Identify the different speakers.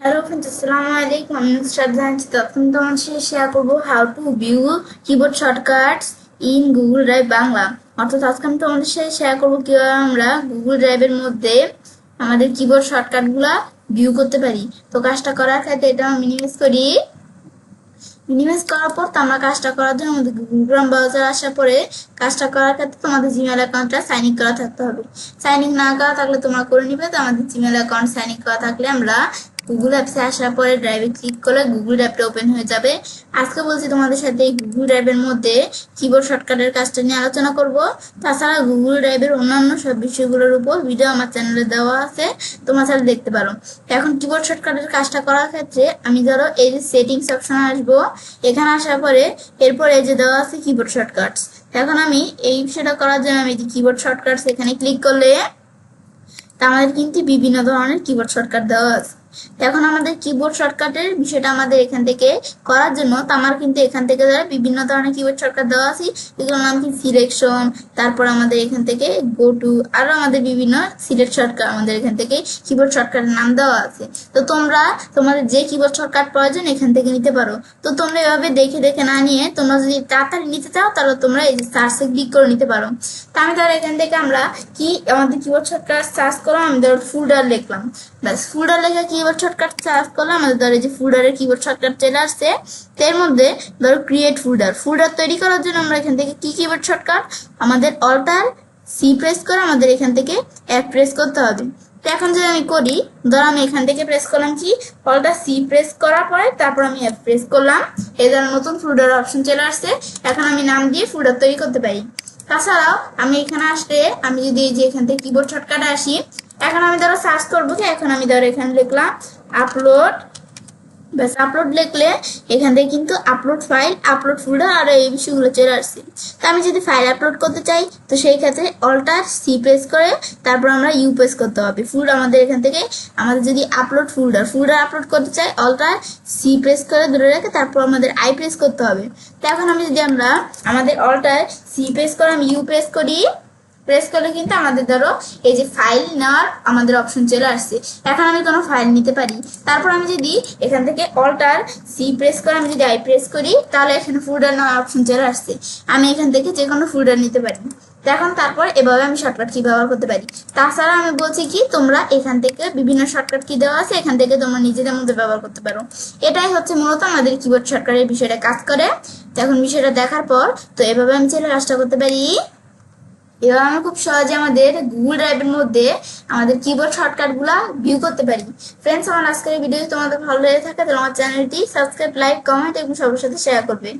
Speaker 1: Hello friends, Assalamualaikum. I'm Shraddha and তখন তোমার সাথে শেয়ার করবো how to view keyboard shortcuts in Google Drive Bangla. অর্থাৎ আজকে আমি তোমাদের সাথে শেয়ার করবো কিভাবে আমরা Google Drive এর মধ্যে আমাদের কিবোর্ড শর্টকাট গুলা ভিউ করতে পারি। তো কাজটা করার ক্ষেত্রে এটা আমি মিনিমাইজ করার পর আমরা কাজটা করার জন্য আমাদের গুগল ক্রোম ব্রাউজার আসার পরে কাজটা করার ক্ষেত্রে তোমাদের জিমেইল অ্যাকাউন্টটা সাইন ইন করা থাকতে হবে। সাইন ইন না করা থাকলে তোমরা করে নিবে। তো আমাদের জিমেইল অ্যাকাউন্ট সাইন ইন করা থাকলে আমরা গুগল অ্যাপসে আসার পরে ড্রাইভে ক্লিক করলে গুগল অ্যাপটা ওপেন হয়ে যাবে। আজকে বলছি তোমাদের সাথে এই গুগল ড্রাইভের মধ্যে কিবোর্ড শর্টকাটের কাজটা নিয়ে আলোচনা করব। তাছাড়া গুগল ড্রাইভের অন্যান্য সব বিষয়গুলোর উপর ভিডিও আমার চ্যানেলে দেওয়া আছে, তোমরা চাইলে দেখতে পারো। এখন কিবোর্ড শর্টকাটের কাজটা করার ক্ষেত্রে আমি ধরো এই যে সেটিংস অপশনে আসবো, এখানে আসার পরে এরপর এই যে দেওয়া আছে কিবোর্ড শর্টকাটস। এখন আমি এই বিষয়টা করার জন্য আমি কিবোর্ড শর্টকাটস এখানে ক্লিক করলে আমাদের কিন্তু বিভিন্ন ধরনের কিবোর্ড শর্টকাট দেওয়া আছে। এখন আমাদের কিবোর্ড শর্টকাটের বিষয়টা আমাদের এখান থেকে করার জন্য আমার কিন্তু এখান থেকে বিভিন্ন ধরনের কিবোর্ড শর্টকাট দেওয়া আছে। এগুলোর নাম কি সিলেকশন, তারপর আমাদের এখান থেকে গো টু, আরো আমাদের বিভিন্ন সিলেক্ট শর্টকাট আমাদের এখান থেকে কিবোর্ড শর্টকাটের নাম দেওয়া আছে। তো তোমরা তোমাদের যে কিবোর্ড শর্টকাট প্রয়োজন এখান থেকে নিতে পারো। তো তোমরা এভাবে দেখে দেখে না নিয়ে তোমরা যদি তাড়াতাড়ি নিতে চাও তাহলে তোমরা এই যে সার্চে ক্লিক করে নিতে পারো। তো আমি ধরো এখান থেকে আমরা কি আমাদের কিবোর্ড শর্টকাট সার্চ করলাম, আমি ধরো ফোল্ডার লিখলাম, ব্যাস ফোল্ডার লেখা কিবোর্ড শর্টকাট সার্চ করলাম, আমাদের ধরো যে ফোল্ডারের কিবোর্ড শর্টকাট চলে আসছে। এর মধ্যে ধরো ক্রিয়েট ফোল্ডার তৈরি করার জন্য আমরা এখান থেকে কি কিবোর্ড শর্টকাট আমাদের অল্টার সি প্রেস করে আমাদের এখান থেকে এফ প্রেস করতে হবে। তো এখন যদি আমি করি, ধরো আমি এখান থেকে প্রেস করলাম কি অল্টার সি প্রেস করার পরে তারপর আমি এফ প্রেস করলাম, এই ধরো নতুন ফোল্ডার অপশন চলে আসছে। এখন আমি নাম দিয়ে ফোল্ডার তৈরি করতে পারি। তাছাড়াও আমি এখানে আসলে আমি যদি এই যে এখান থেকে কিবোর্ড শর্টকাটে আসি, এখন আমি ধরো সার্চ করবো কি, এখন আমি ধরো এখানে লিখলাম আপলোড, ব্যাস আপলোড লিখলে এখান থেকে কিন্তু আপলোড ফাইল, আপলোড ফোল্ডার আর এই বিষয়গুলো চলে আসছে। তো আমি যদি ফাইল আপলোড করতে চাই তো সেই ক্ষেত্রে অল্টার সি প্রেস করে তারপর আমরা ইউ প্রেস করতে হবে। আমাদের এখান থেকে আমাদের যদি আপলোড ফোল্ডার আপলোড করতে চাই অল্টার সি প্রেস করে ধরে রেখে তারপর আমাদের আই প্রেস করতে হবে। তো এখন আমি যদি আমরা আমাদের অল্টার সি প্রেস করে আমি ইউ প্রেস করলে কিন্তু আমাদের ধরো এই যে ফাইল নেওয়ার আমাদের অপশন চলে আসছে। এখন আমি কোনো ফাইল নিতে পারি। তারপর আমি যদি এখান থেকে অল্টার সি প্রেস করে আমি যদি আই প্রেস করি তাহলে এখানে ফোল্ডার নেওয়ার অপশন চলে আসছে। আমি এখান থেকে যে কোনো ফোল্ডার নিতে পারি। এখন তারপর এভাবে আমি শর্টকাট কি ব্যবহার করতে পারি। তাছাড়া আমি বলছি কি তোমরা এখান থেকে বিভিন্ন শর্টকাট কি দেওয়া আছে এখান থেকে তোমরা নিজেদের মধ্যে ব্যবহার করতে পারো। এটাই হচ্ছে মূলত আমাদের কিবোর্ড শর্টকাটের বিষয়টা কাজ করে। এখন বিষয়টা দেখার পর তো এভাবে আমি চাইলে কাজটা করতে পারি। এবার আমরা খুব সহজে আমাদের গুগল ড্রাইভের মধ্যে আমাদের কিবোর্ড শর্টকাট গুলা ভিউ করতে পারি। ফ্রেন্ডস, আমার আজকের ভিডিও তোমাদের ভালো লেগে থাকে তাহলে আমার চ্যানেলটি সাবস্ক্রাইব, লাইক, কমেন্ট এবং সবার সাথে শেয়ার করবে।